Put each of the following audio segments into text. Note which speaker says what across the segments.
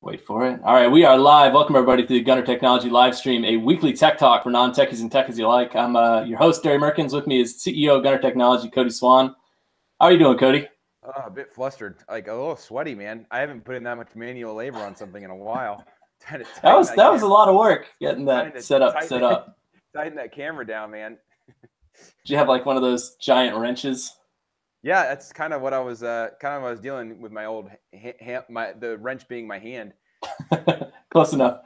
Speaker 1: Wait for it. All right, we are live. Welcome everybody to the Gunner Technology Livestream, a weekly tech talk for non-techies and techies alike. I'm your host, Derry Merkins. With me is CEO of Gunner Technology, Cody Swan. How are you doing, Cody?
Speaker 2: A bit flustered, like a little sweaty, man. I haven't put in that much manual labor on something in a while.
Speaker 1: That was a lot of work getting that set up.
Speaker 2: Tighten that camera down, man.
Speaker 1: Did you have like one of those giant wrenches?
Speaker 2: Yeah, that's kind of what I was dealing with my old the wrench being my hand.
Speaker 1: Close enough.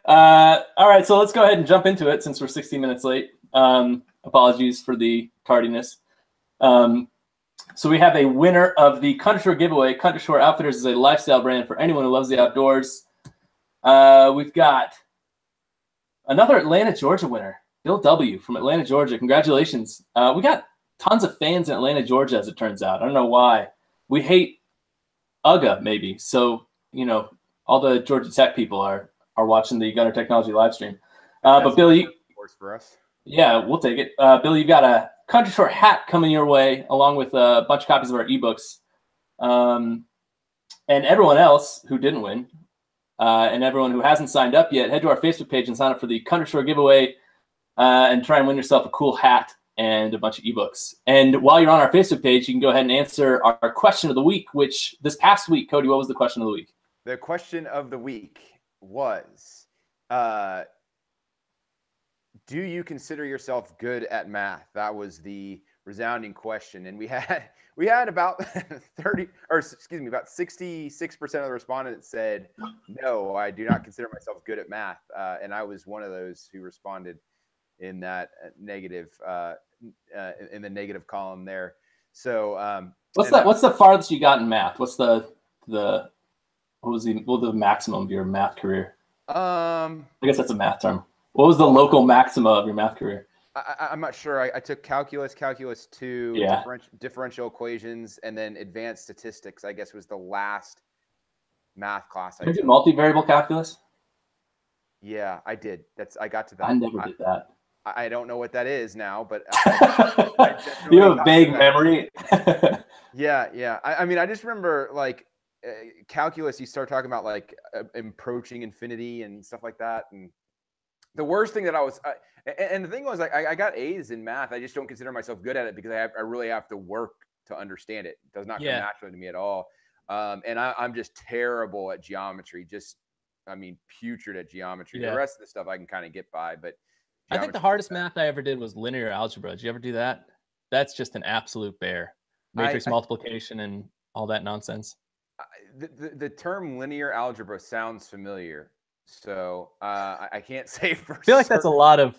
Speaker 1: All right, so let's go ahead and jump into it since we're 16 minutes late. Apologies for the tardiness. So we have a winner of the Country Shore giveaway. Country Shore Outfitters is a lifestyle brand for anyone who loves the outdoors. We've got another Atlanta, Georgia winner, Bill W. from Atlanta, Georgia. Congratulations. We got tons of fans in Atlanta, Georgia, as it turns out. I don't know why. We hate UGA, maybe. So, you know, all the Georgia Tech people are watching the Gunner Technology live stream. But Bill,
Speaker 2: for us.
Speaker 1: Yeah, we'll take it. Bill, you've got a Country Shore hat coming your way, along with a bunch of copies of our ebooks. And everyone else who didn't win, and everyone who hasn't signed up yet, head to our Facebook page and sign up for the Country Shore giveaway and try and win yourself a cool hat and a bunch of ebooks. And while you're on our Facebook page, you can go ahead and answer our question of the week, which this past week, Cody, what was the question of the week?
Speaker 2: The question of the week was, do you consider yourself good at math? That was the resounding question. And we had about about 66% of the respondents said, no, I do not consider myself good at math. And I was one of those who responded in that negative, in the negative column there. So
Speaker 1: what's the farthest you got in math? What's the what was the maximum of your math career? I guess that's a math term. What was the local maxima of your math career?
Speaker 2: I'm not sure. I took calculus 2,
Speaker 1: yeah.
Speaker 2: differential equations, and then advanced statistics, I guess, was the last math class I
Speaker 1: Did you
Speaker 2: took.
Speaker 1: Multivariable calculus?
Speaker 2: Yeah, I did. I got to that.
Speaker 1: I never did that.
Speaker 2: I don't know what that is now, but
Speaker 1: you have a vague memory.
Speaker 2: Yeah. I mean, I just remember like calculus. You start talking about like approaching infinity and stuff like that, and the worst thing that and the thing was, like, I got A's in math. I just don't consider myself good at it because I really have to work to understand it. It does not come naturally to me at all. And I'm just terrible at geometry. Putrid at geometry. Yeah. The rest of the stuff I can kind of get by, but
Speaker 3: I think the hardest math I ever did was linear algebra. Did you ever do that? That's just an absolute bear. Matrix multiplication and all that nonsense.
Speaker 2: The term linear algebra sounds familiar. So I can't say for
Speaker 3: I feel like that's a lot of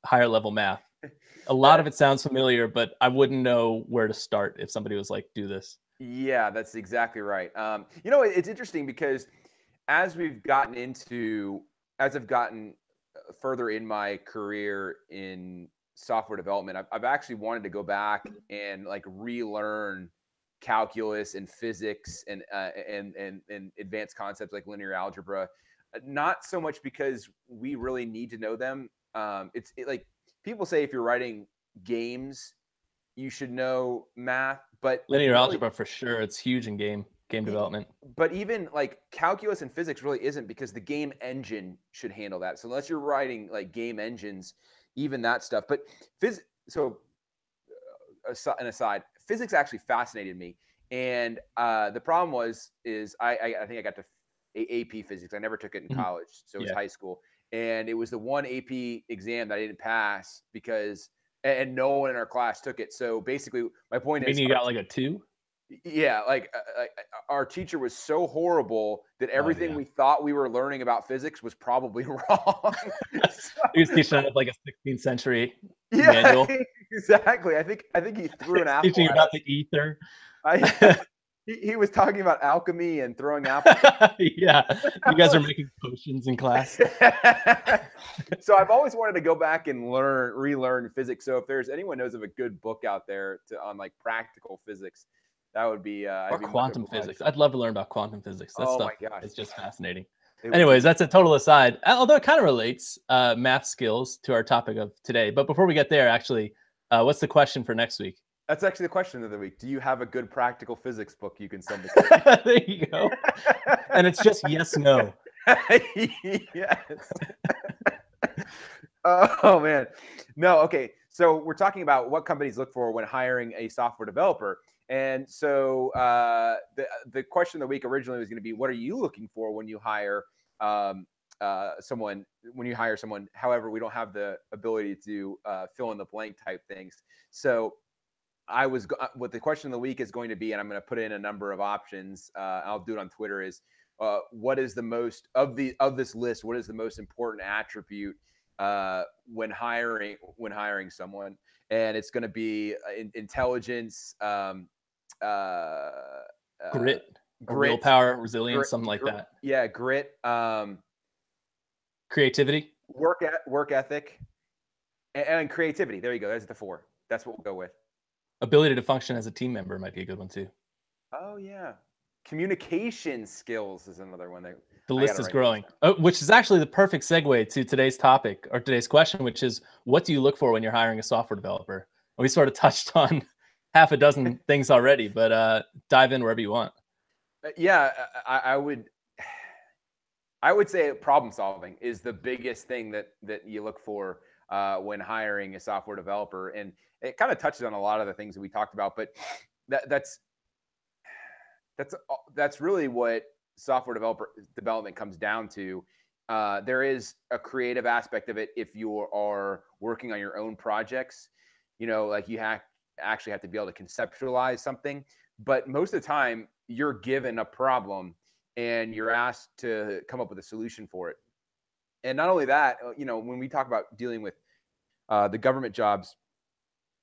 Speaker 3: higher level math. A lot of it sounds familiar, but I wouldn't know where to start if somebody was like, do this.
Speaker 2: Yeah, that's exactly right. You know, it's interesting because as I've gotten further in my career in software development, I've actually wanted to go back and like relearn calculus and physics and advanced concepts like linear algebra, not so much because we really need to know them. It's like people say if you're writing games, you should know math, but
Speaker 3: linear algebra for sure, it's huge in game development.
Speaker 2: But even like calculus and physics really isn't, because the game engine should handle that. So unless you're writing like game engines, even that stuff. But an aside, physics actually fascinated me, and the problem is I think I got to AP physics. I never took it in college, so it was high school, and it was the one AP exam that I didn't pass because and no one in our class took it. So basically, my point is,
Speaker 3: you got like a 2.
Speaker 2: Yeah, like our teacher was so horrible that everything we thought we were learning about physics was probably wrong.
Speaker 3: He was teaching it like a 16th century manual.
Speaker 2: Exactly. I think he threw an apple.
Speaker 3: Teaching you about the ether.
Speaker 2: He was talking about alchemy and throwing apples.
Speaker 3: Yeah, you guys are making potions in class.
Speaker 2: So I've always wanted to go back and relearn physics. So if there's anyone knows of a good book out there on like practical physics, that would be
Speaker 3: or quantum physics. I'd love to learn about quantum physics. That stuff is just fascinating.
Speaker 2: Anyways,
Speaker 3: that's a total aside, although it kind of relates math skills to our topic of today. But before we get there, actually, what's the question for next week?
Speaker 2: That's actually the question of the week. Do you have a good practical physics book you can send me?
Speaker 3: There you go. And it's just yes, no.
Speaker 2: Yes. Oh man. No, okay. So we're talking about what companies look for when hiring a software developer. And so the question of the week originally was going to be, what are you looking for when you hire someone? When you hire someone, however, we don't have the ability to fill in the blank type things. So what the question of the week is going to be, and I'm going to put in a number of options. I'll do it on Twitter. Is what is the most of this list? What is the most important attribute when hiring someone? And it's going to be intelligence,
Speaker 3: Grit, willpower, resilience, something like that.
Speaker 2: Yeah, grit,
Speaker 3: creativity,
Speaker 2: work ethic, and creativity. There you go. There's the 4. That's what we'll go with.
Speaker 3: Ability to function as a team member might be a good one too.
Speaker 2: Oh yeah, communication skills is another one.
Speaker 3: The list is growing, which is actually the perfect segue to today's topic or today's question, which is, what do you look for when you're hiring a software developer? And we sort of touched on half a dozen things already, but dive in wherever you want.
Speaker 2: Yeah, I would say problem solving is the biggest thing that you look for when hiring a software developer, and it kind of touches on a lot of the things that we talked about. But that's really what software development comes down to. There is a creative aspect of it if you are working on your own projects. Like you actually have to be able to conceptualize something. But most of the time, you're given a problem and you're asked to come up with a solution for it. And not only that, when we talk about dealing with the government jobs,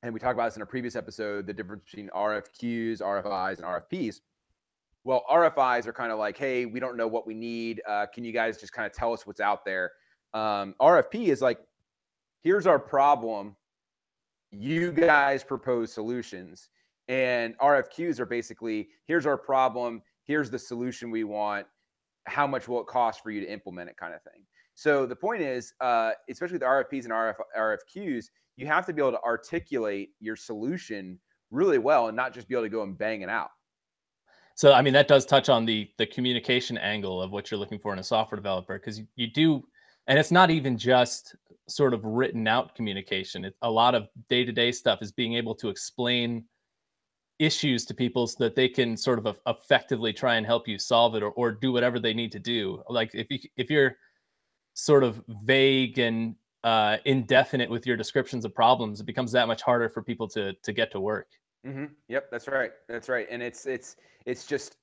Speaker 2: and we talked about this in a previous episode, the difference between RFQs, RFIs, and RFPs. Well, RFIs are kind of like, hey, we don't know what we need. Can you guys just kind of tell us what's out there? RFP is like, here's our problem. You guys propose solutions. And RFQs are basically, here's our problem. Here's the solution we want. How much will it cost for you to implement it, kind of thing. So the point is, especially with RFPs and RFQs, you have to be able to articulate your solution really well and not just be able to go and bang it out.
Speaker 3: So, I mean, that does touch on the communication angle of what you're looking for in a software developer, because you do, and it's not even just sort of written out communication. A lot of day-to-day stuff is being able to explain issues to people so that they can sort of effectively try and help you solve it or do whatever they need to do. Like if you're sort of vague and indefinite with your descriptions of problems, it becomes that much harder for people to get to work.
Speaker 2: Mm-hmm. Yep, that's right. That's right. And it's just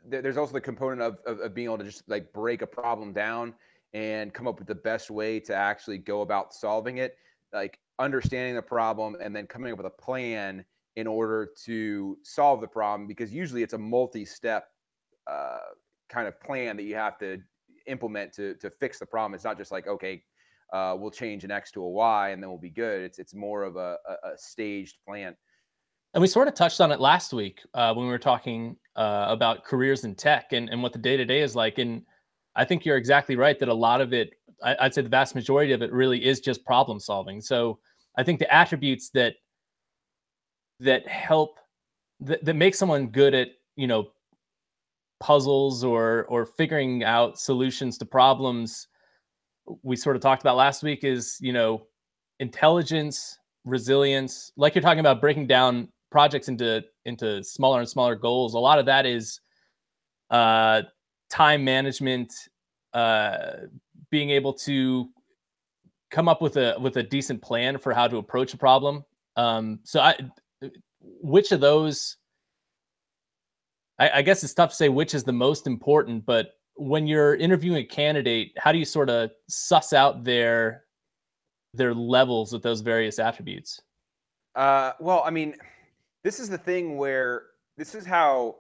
Speaker 2: there's also the component of being able to just like break a problem down and come up with the best way to actually go about solving it, like understanding the problem and then coming up with a plan in order to solve the problem, because usually it's a multi-step kind of plan that you have to implement to fix the problem. It's not just like, okay, we'll change an X to a Y and then we'll be good. It's more of a staged plan.
Speaker 3: And we sort of touched on it last week when we were talking about careers in tech and what the day-to-day is like. And I think you're exactly right that a lot of it, I'd say the vast majority of it really is just problem solving. So I think the attributes that help, that make someone good at, puzzles or figuring out solutions to problems, we sort of talked about last week is, intelligence, resilience, like you're talking about breaking down projects into smaller and smaller goals. A lot of that is time management, being able to come up with a decent plan for how to approach a problem. Which of those, I guess it's tough to say which is the most important, but when you're interviewing a candidate, how do you sort of suss out their levels with those various attributes?
Speaker 2: Well, I mean, this is the thing where this is how,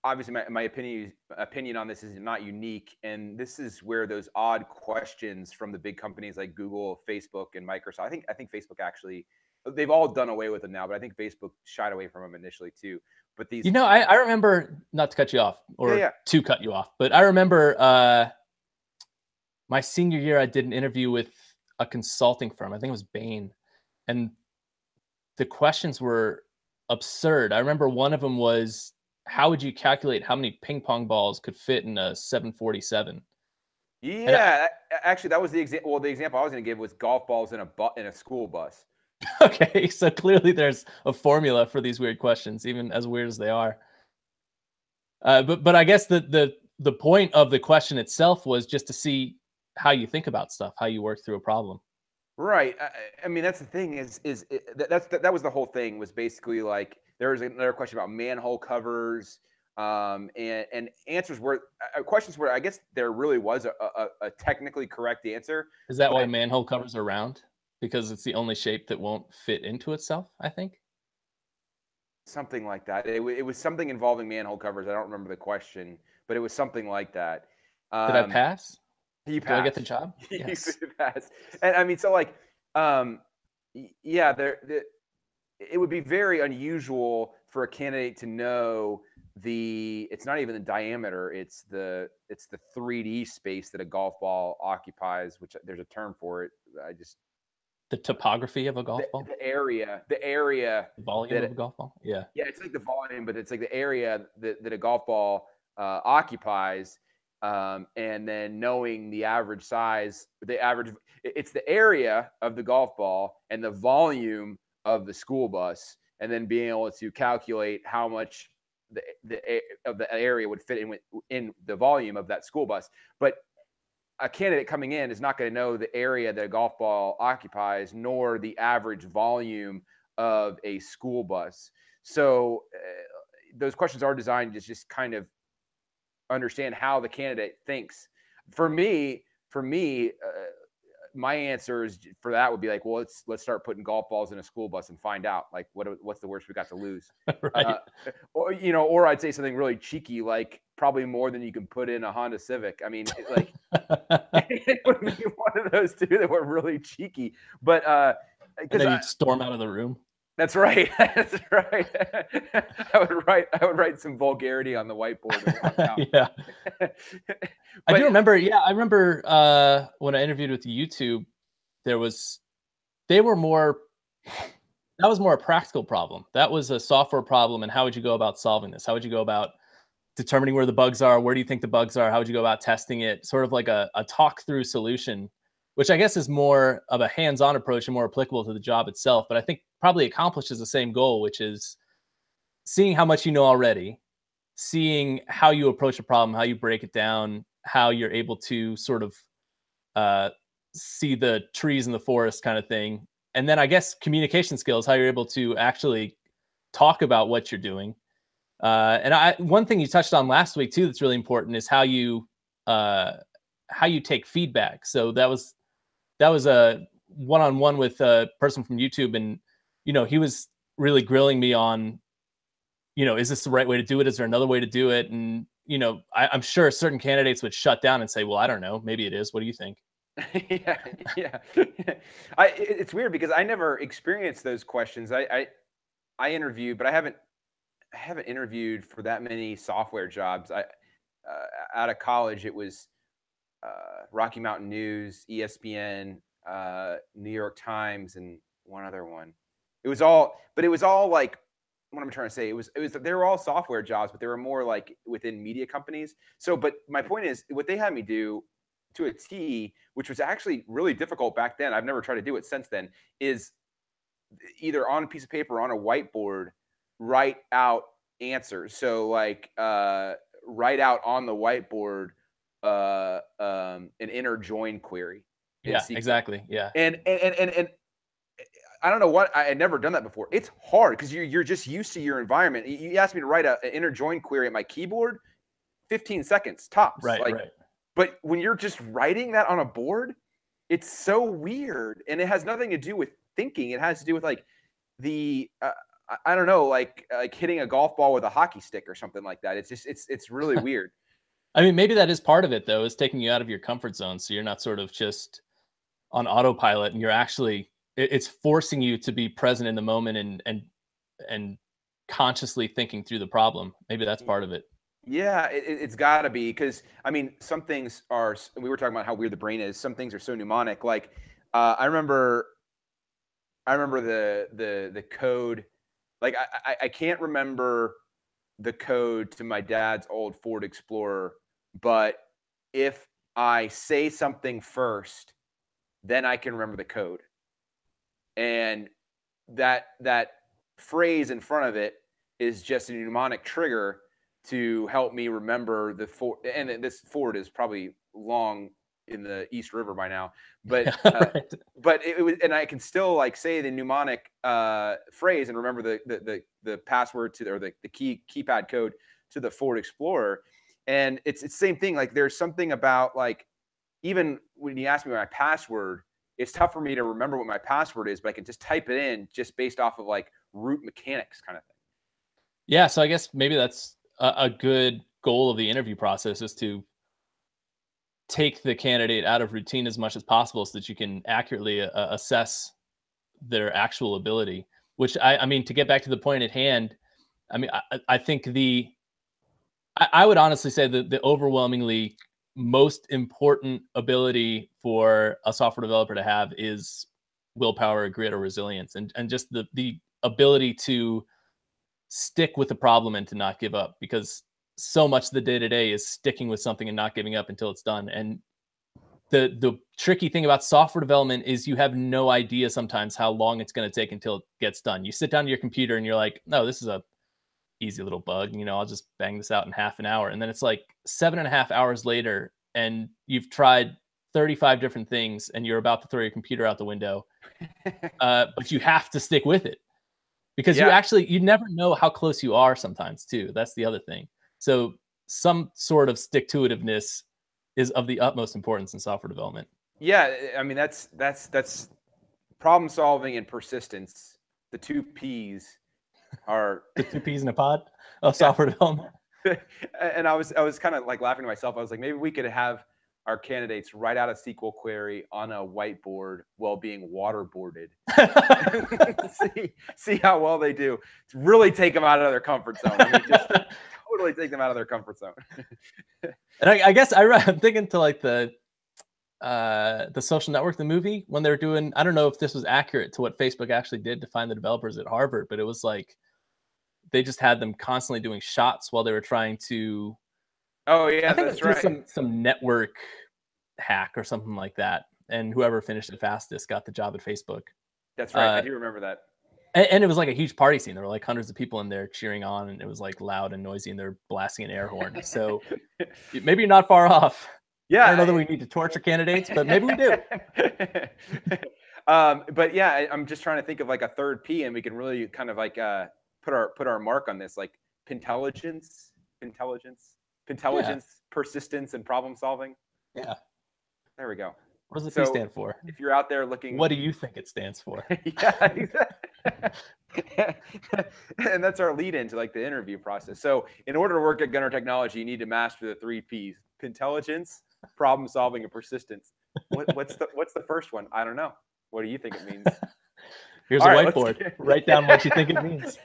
Speaker 2: obviously my opinion on this is not unique. And this is where those odd questions from the big companies like Google, Facebook, and Microsoft, I think Facebook actually, they've all done away with them now, but I think Facebook shied away from them initially too. But these,
Speaker 3: I remember, not to cut you off or to cut you off, but I remember my senior year, I did an interview with a consulting firm. I think it was Bain. And the questions were absurd. I remember one of them was, how would you calculate how many ping pong balls could fit in a 747? And
Speaker 2: Yeah, actually, that was the example. Well, the example I was going to give was golf balls in a school bus.
Speaker 3: okay, so clearly there's a formula for these weird questions, even as weird as they are. But I guess the point of the question itself was just to see how you think about stuff, how you work through a problem.
Speaker 2: Right. I mean, that's the thing that was the whole thing, was basically like there was another question about manhole covers, and answers were questions where I guess there really was a technically correct answer.
Speaker 3: Is that why manhole covers are round? Because it's the only shape that won't fit into itself, I think.
Speaker 2: Something like that. It was something involving manhole covers. I don't remember the question, but it was something like that.
Speaker 3: Did I pass?
Speaker 2: You
Speaker 3: Do I get the
Speaker 2: passed.
Speaker 3: job?
Speaker 2: You
Speaker 3: Yes.
Speaker 2: passed. And I mean, so like, yeah, it would be very unusual for a candidate to know it's not even the diameter, it's the 3D space that a golf ball occupies, which there's a term for it.
Speaker 3: The topography of a golf ball?
Speaker 2: The area.
Speaker 3: The volume of a golf ball? Yeah.
Speaker 2: Yeah, it's like the volume, but it's like the area that a golf ball occupies. And then knowing the average size, it's the area of the golf ball and the volume of the school bus, and then being able to calculate how much of the area would fit in the volume of that school bus. But a candidate coming in is not going to know the area that a golf ball occupies, nor the average volume of a school bus. So those questions are designed to just kind of understand how the candidate thinks. For me, my answer is for that would be like, well, let's start putting golf balls in a school bus and find out like what's the worst we got to lose.
Speaker 3: Right.
Speaker 2: Or I'd say something really cheeky, like probably more than you can put in a Honda Civic. I mean, it would be one of those two that were really cheeky. But
Speaker 3: and then you'd storm out of the room.
Speaker 2: That's right. That's right. I would write some vulgarity on the whiteboard and walk out.
Speaker 3: Yeah. I do remember. Yeah, I remember when I interviewed with YouTube, that was more a practical problem. That was a software problem. And how would you go about solving this? How would you go about determining where the bugs are? Where do you think the bugs are? How would you go about testing it? Sort of like a talk through solution, which I guess is more of a hands-on approach and more applicable to the job itself. But I think probably accomplishes the same goal, which is seeing how much you know already, seeing how you approach a problem, how you break it down, how you're able to sort of see the trees in the forest kind of thing. And then I guess communication skills, how you're able to actually talk about what you're doing. And one thing you touched on last week too that's really important is how you take feedback. So that was a one-on-one with a person from YouTube, and he was really grilling me on, is this the right way to do it? Is there another way to do it? And I'm sure certain candidates would shut down and say, well, I don't know, maybe it is. What do you think?
Speaker 2: yeah. It's weird because I never experienced those questions. I interviewed, but I haven't interviewed for that many software jobs. Out of college, it was Rocky Mountain News, ESPN, New York Times, and one other one. It was all like, what I'm trying to say, they were all software jobs, but they were more like within media companies. So, but my point is, what they had me do to a T, which was actually really difficult back then, I've never tried to do it since then, is either on a piece of paper or on a whiteboard, write out answers. So like write out on the whiteboard an inner join query.
Speaker 3: Yeah, exactly. Yeah.
Speaker 2: And I don't know what, I had never done that before. It's hard because you're just used to your environment. You asked me to write an inner join query at my keyboard, 15 seconds tops.
Speaker 3: Right.
Speaker 2: But when you're just writing that on a board, it's so weird. And it has nothing to do with thinking. It has to do with like the, I don't know, like hitting a golf ball with a hockey stick or something like that. It's just, it's really weird.
Speaker 3: I mean, maybe that is part of it though, is taking you out of your comfort zone. So you're not sort of just on autopilot, and you're actually, it's forcing you to be present in the moment and consciously thinking through the problem. Maybe that's part of it.
Speaker 2: Yeah, it's got to be, because I mean, some things are, we were talking about how weird the brain is. Some things are so mnemonic. Like I remember I remember the code. Like I can't remember the code to my dad's old Ford Explorer, but if I say something first, then I can remember the code. And that phrase in front of it is just a mnemonic trigger to help me remember the Ford. And this Ford is probably long in the East River by now, but
Speaker 3: Right.
Speaker 2: but it was, and I can still like say the mnemonic phrase and remember the password to, or the keypad code to the Ford Explorer. And it's the same thing. Like there's something about, like, even when you ask me my password, it's tough for me to remember what my password is, but I can just type it in just based off of like root mechanics kind of thing.
Speaker 3: Yeah, so I guess maybe that's a good goal of the interview process, is to take the candidate out of routine as much as possible so that you can accurately assess their actual ability. Which I mean, to get back to the point at hand, I mean, I think I would honestly say that the overwhelmingly most important ability for a software developer to have is willpower, grit, or resilience, and just the ability to stick with the problem and to not give up, because so much of the day to day is sticking with something and not giving up until it's done. And the tricky thing about software development is you have no idea sometimes how long it's going to take until it gets done. You sit down to your computer and you're like, no, this is a easy little bug. I'll just bang this out in half an hour. And then it's like 7.5 hours later, and you've tried 35 different things and you're about to throw your computer out the window. But you have to stick with it, because
Speaker 2: Yeah.
Speaker 3: you never know how close you are sometimes too. That's the other thing. So some sort of stick to itiveness is of the utmost importance in software development.
Speaker 2: Yeah. I mean, that's problem solving and persistence. The two P's are
Speaker 3: The two peas in a pod of software development.
Speaker 2: And I was kind of like laughing to myself. I was like, maybe we could have our candidates write out a SQL query on a whiteboard while being waterboarded. see how well they do. To really take them out of their comfort zone. I mean, just totally take them out of their comfort zone.
Speaker 3: And I guess I'm thinking to like the Social Network, the movie, when they were doing, I don't know if this was accurate to what Facebook actually did to find the developers at Harvard, but it was like they just had them constantly doing shots while they were trying to,
Speaker 2: Oh yeah,
Speaker 3: I think
Speaker 2: that's
Speaker 3: it was
Speaker 2: right.
Speaker 3: some network hack or something like that. And whoever finished it fastest got the job at Facebook.
Speaker 2: That's right. I do remember that.
Speaker 3: And it was like a huge party scene. There were like hundreds of people in there cheering on, and it was like loud and noisy, and they're blasting an air horn. So maybe you're not far off.
Speaker 2: Yeah.
Speaker 3: I don't know that we need to torture candidates, but maybe we do.
Speaker 2: But yeah, I'm just trying to think of like a third P, and we can really kind of like put our mark on this, like intelligence, persistence, and problem solving.
Speaker 3: Yeah.
Speaker 2: There we go.
Speaker 3: What does the P stand for?
Speaker 2: If you're out there looking,
Speaker 3: what do you think it stands for?
Speaker 2: Yeah, exactly. And that's our lead into like the interview process. So in order to work at Gunner Technology, you need to master the three P's: intelligence, problem solving, and persistence. What's the first one? I don't know. What do you think it means?
Speaker 3: Here's a whiteboard. Write down what you think it means.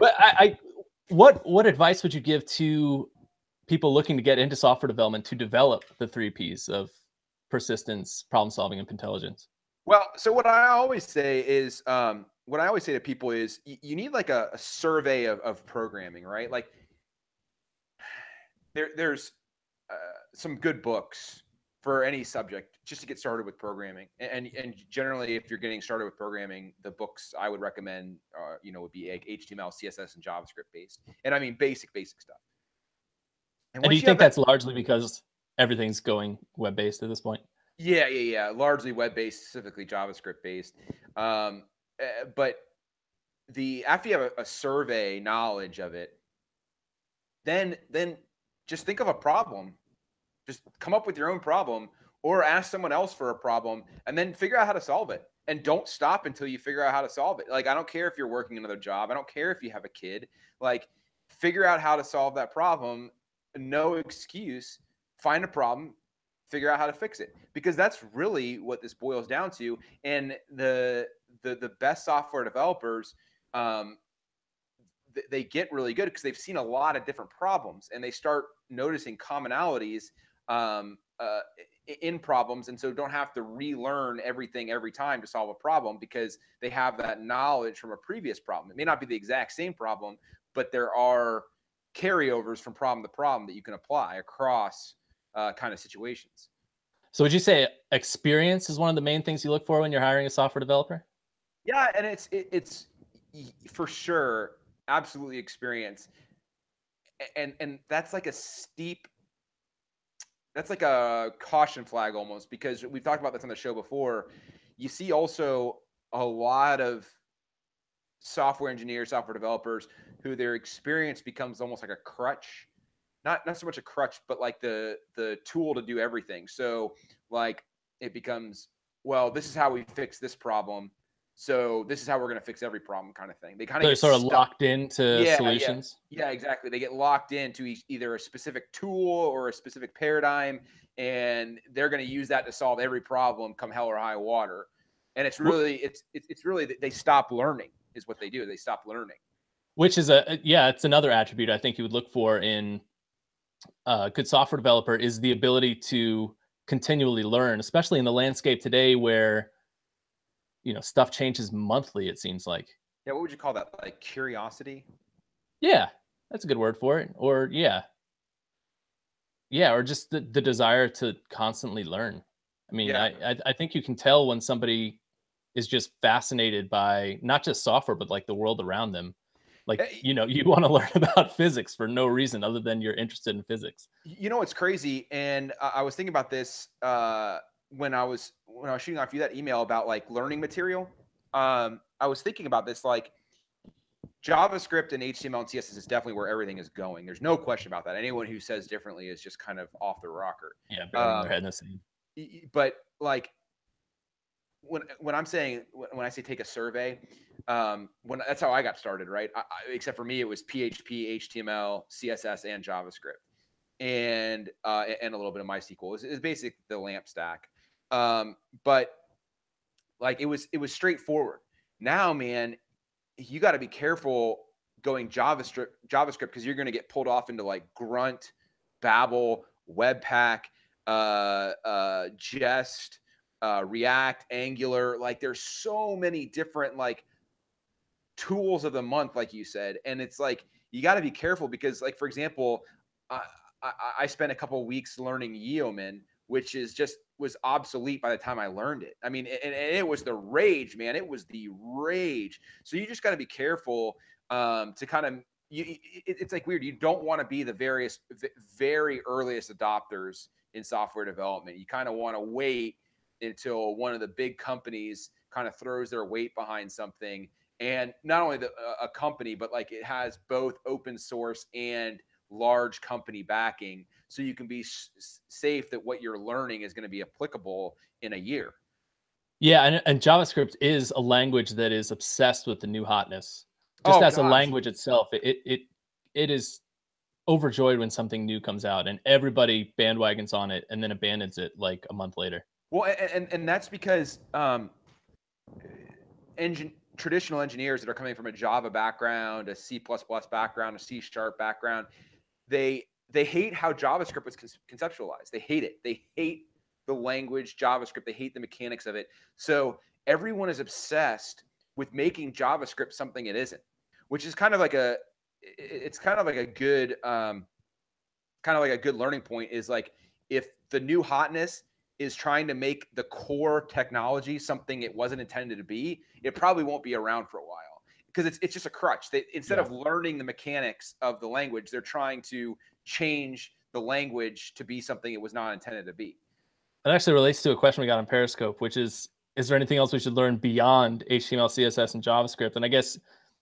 Speaker 3: But what advice would you give to people looking to get into software development to develop the three P's of persistence, problem solving, and intelligence?
Speaker 2: Well, so what I always say is, what I always say to people is, you need like a survey of programming, right? Like there's some good books for any subject just to get started with programming. And generally, if you're getting started with programming, the books I would recommend, would be like HTML, CSS, and JavaScript based. And I mean, basic stuff.
Speaker 3: And do you think that's largely because everything's going web-based at this point?
Speaker 2: Yeah. Largely web-based, specifically JavaScript-based. But after you have a survey knowledge of it, then just think of a problem. Just come up with your own problem, or ask someone else for a problem, and then figure out how to solve it. And don't stop until you figure out how to solve it. Like, I don't care if you're working another job. I don't care if you have a kid. Like, figure out how to solve that problem. No excuse. Find a problem, figure out how to fix it, because that's really what this boils down to. And the best software developers, they get really good because they've seen a lot of different problems, and they start noticing commonalities in problems, and so don't have to relearn everything every time to solve a problem because they have that knowledge from a previous problem. It may not be the exact same problem, but there are carryovers from problem to problem that you can apply across kind of situations.
Speaker 3: So would you say experience is one of the main things you look for when you're hiring a software developer?
Speaker 2: Yeah, and it's for sure absolutely experience, and that's like a caution flag almost, because we've talked about this on the show before. You see also a lot of software engineers, software developers who their experience becomes almost like a crutch. Not so much a crutch, but like the tool to do everything. So like it becomes, well, this is how we fix this problem. So this is how we're going to fix every problem, kind of thing. They kind of
Speaker 3: They're
Speaker 2: get
Speaker 3: sort of
Speaker 2: stuck.
Speaker 3: locked into solutions.
Speaker 2: Yeah, exactly. They get locked into either a specific tool or a specific paradigm, and they're going to use that to solve every problem, come hell or high water. And it's really they stop learning is what they do. They stop learning.
Speaker 3: Which is it's another attribute I think you would look for in a good software developer, is the ability to continually learn, especially in the landscape today where, stuff changes monthly, it seems like.
Speaker 2: Yeah, what would you call that? Like curiosity?
Speaker 3: Yeah, that's a good word for it. Or or just the desire to constantly learn. I mean,
Speaker 2: Yeah.
Speaker 3: I think you can tell when somebody is just fascinated by not just software, but like the world around them. Like, you want to learn about physics for no reason other than you're interested in physics.
Speaker 2: You know what's crazy? And I was thinking about this when I was shooting off you that email about like learning material. I was thinking about this, like JavaScript and HTML and CSS is definitely where everything is going. There's no question about that. Anyone who says differently is just kind of off the rocker.
Speaker 3: Yeah, banging their head in the sand.
Speaker 2: But like when I'm saying, when I say take a survey, that's how I got started, right? Except for me, it was PHP, HTML, CSS, and JavaScript, and a little bit of MySQL. It's basically the LAMP stack. But like it was straightforward. Now, man, you got to be careful going JavaScript because you're going to get pulled off into like Grunt, Babel, Webpack, Jest, React, Angular. Like there's so many different like tools of the month, like you said, and it's like you got to be careful because, like, for example, I spent a couple of weeks learning Yeoman, which was obsolete by the time I learned it. I mean, and it was the rage, man. It was the rage. So you just got to be careful to kind of. It's like weird. You don't want to be the very earliest adopters in software development. You kind of want to wait until one of the big companies kind of throws their weight behind something, and not only a company, but like it has both open source and large company backing, so you can be safe that what you're learning is going to be applicable in a year.
Speaker 3: Yeah, and JavaScript is a language that is obsessed with the new hotness. Just as a language itself, it is overjoyed when something new comes out, and everybody bandwagons on it and then abandons it like a month later.
Speaker 2: Well, and that's because traditional engineers that are coming from a Java background, a C++ background, a C# background, they hate how JavaScript was conceptualized. They hate it. They hate the language JavaScript. They hate the mechanics of it. So everyone is obsessed with making JavaScript something it isn't, which is kind of like a good learning point. Is like, if the new hotness is trying to make the core technology something it wasn't intended to be, it probably won't be around for a while because it's just a crutch. Instead of learning the mechanics of the language, they're trying to change the language to be something it was not intended to be.
Speaker 3: It actually relates to a question we got on Periscope, which is there anything else we should learn beyond HTML, CSS, and JavaScript? And I guess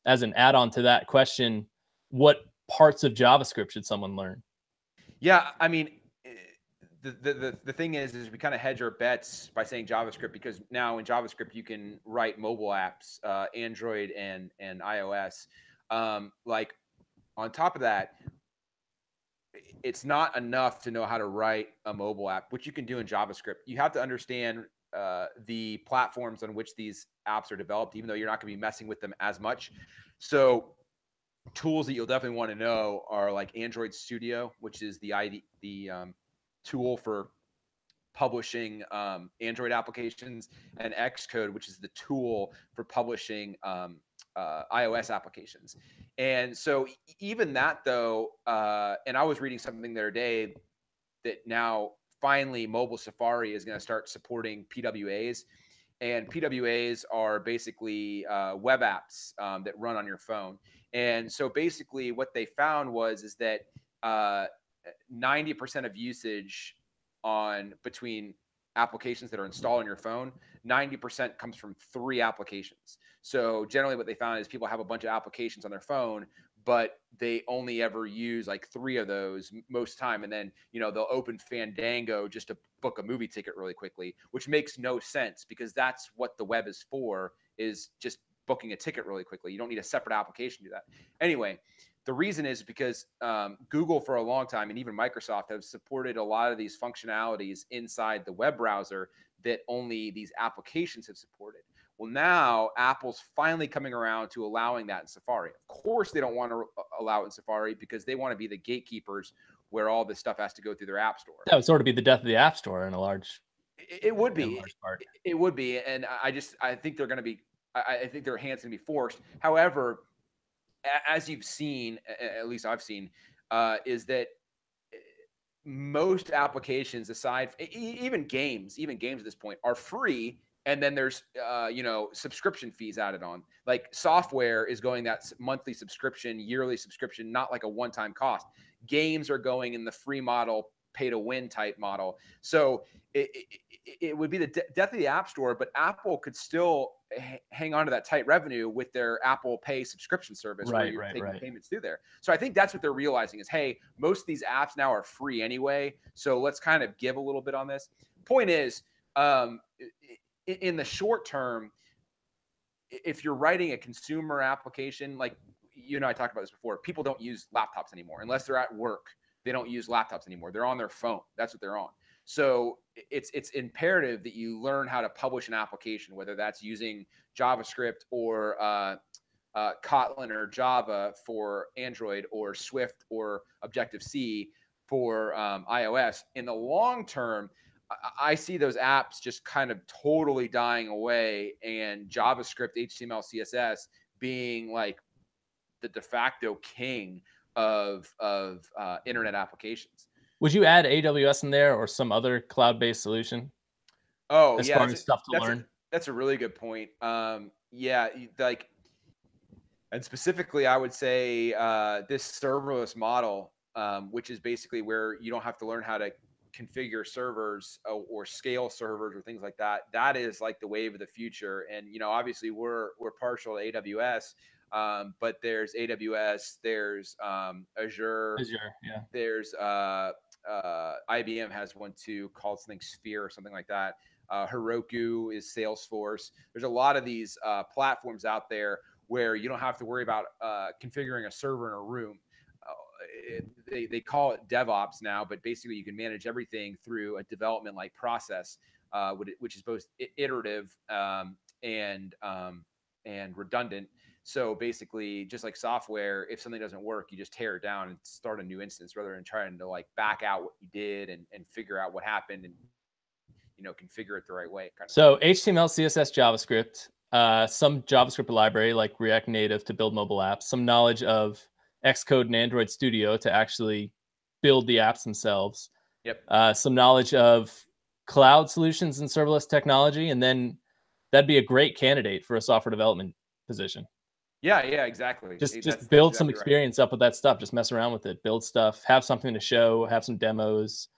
Speaker 3: as an add-on to that question, what parts of JavaScript should someone learn?
Speaker 2: Yeah, I mean, the thing is we kind of hedge our bets by saying JavaScript, because now in JavaScript you can write mobile apps, Android and iOS. Like on top of that, it's not enough to know how to write a mobile app, which you can do in JavaScript. You have to understand the platforms on which these apps are developed, even though you're not going to be messing with them as much. So tools that you'll definitely want to know are like Android Studio, which is the tool for publishing Android applications, and Xcode, which is the tool for publishing iOS applications. And so even that though, and I was reading something the other day that now finally mobile Safari is going to start supporting PWAs. And PWAs are basically web apps that run on your phone. And so basically what they found is that 90% of usage on between applications that are installed on your phone, 90% comes from 3 applications. So generally what they found is people have a bunch of applications on their phone, but they only ever use like 3 of those most time. And then, they'll open Fandango just to book a movie ticket really quickly, which makes no sense because that's what the web is for, is just booking a ticket really quickly. You don't need a separate application to do that. Anyway, the reason is because Google for a long time, and even Microsoft, have supported a lot of these functionalities inside the web browser that only these applications have supported. Well, now Apple's finally coming around to allowing that in Safari. Of course, they don't want to allow it in Safari because they want to be the gatekeepers where all this stuff has to go through their app store.
Speaker 3: That would sort of be the death of the App Store in a large.
Speaker 2: It would be. It would be, and I think they're going to be. I think their hands going to be forced. However, as you've seen, at least I've seen, is that most applications, aside even games at this point, are free, and then there's subscription fees added on. Like software is going that monthly subscription, yearly subscription, not like a one-time cost. Games are going in the free model, pay to win type model. So it would be the death of the App Store, but Apple could still hang on to that tight revenue with their Apple Pay subscription service, where you're taking payments through there. So I think that's what they're realizing is, hey, most of these apps now are free anyway, so let's kind of give a little bit on this. Point is, in the short term, if you're writing a consumer application, like I talked about this before, people don't use laptops anymore unless they're at work. They don't use laptops anymore. They're on their phone. That's what they're on. So it's imperative that you learn how to publish an application, whether that's using JavaScript or Kotlin or Java for Android, or Swift or Objective-C for iOS. In the long term, I see those apps just kind of totally dying away, and JavaScript, HTML, CSS being like the de facto king of internet applications.
Speaker 3: Would you add AWS in there or some other cloud-based solution?
Speaker 2: Oh,
Speaker 3: as
Speaker 2: yeah,
Speaker 3: far as stuff to learn.
Speaker 2: That's a really good point. Yeah, like, and specifically, I would say this serverless model, which is basically where you don't have to learn how to configure servers or scale servers or things like that. That is like the wave of the future. And obviously, we're partial to AWS. But there's AWS, there's Azure,
Speaker 3: yeah.
Speaker 2: There's IBM has one too, called something Sphere or something like that. Heroku is Salesforce. There's a lot of these platforms out there where you don't have to worry about configuring a server in a room. They call it DevOps now, but basically you can manage everything through a development-like process, which is both iterative and redundant. So basically, just like software, if something doesn't work, you just tear it down and start a new instance rather than trying to like back out what you did and figure out what happened and configure it the right way.
Speaker 3: So HTML, CSS, JavaScript, some JavaScript library like React Native to build mobile apps, some knowledge of Xcode and Android Studio to actually build the apps themselves.
Speaker 2: Yep.
Speaker 3: Some knowledge of cloud solutions and serverless technology, and then that'd be a great candidate for a software development position.
Speaker 2: Yeah, exactly.
Speaker 3: Just build some experience up with that stuff. Just mess around with it. Build stuff. Have something to show. Have some demos.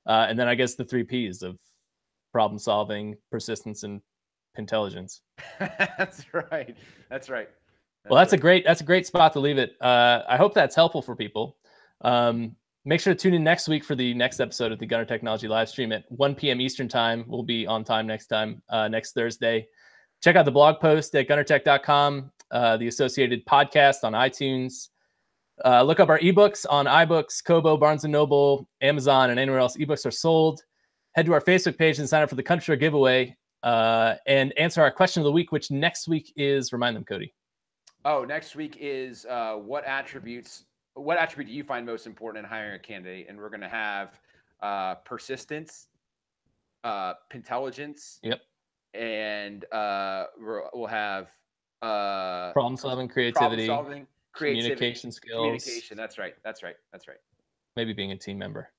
Speaker 3: And then I guess the 3 Ps of problem solving, persistence, and intelligence.
Speaker 2: That's right.
Speaker 3: Well, that's a great spot to leave it. I hope that's helpful for people. Make sure to tune in next week for the next episode of the Gunner Technology Livestream at 1 p.m. Eastern Time. We'll be on time next Thursday. Check out the blog post at gunnertech.com, the associated podcast on iTunes. Look up our ebooks on iBooks, Kobo, Barnes & Noble, Amazon, and anywhere else ebooks are sold. Head to our Facebook page and sign up for the Country Store giveaway and answer our question of the week, which next week is, remind them, Cody.
Speaker 2: Oh, next week is what attribute do you find most important in hiring a candidate? And we're going to have persistence, intelligence.
Speaker 3: Yep.
Speaker 2: And we'll have
Speaker 3: problem solving, creativity, communication skills.
Speaker 2: Communication. That's right.
Speaker 3: Maybe being a team member,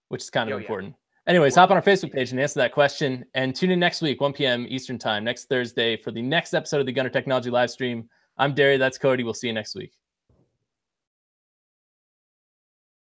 Speaker 3: which is kind of important. Anyways, hop on our Facebook page and answer that question. And tune in next week, 1 p.m. Eastern time, next Thursday, for the next episode of the Gunner Technology Livestream. I'm Derry. That's Cody. We'll see you next week.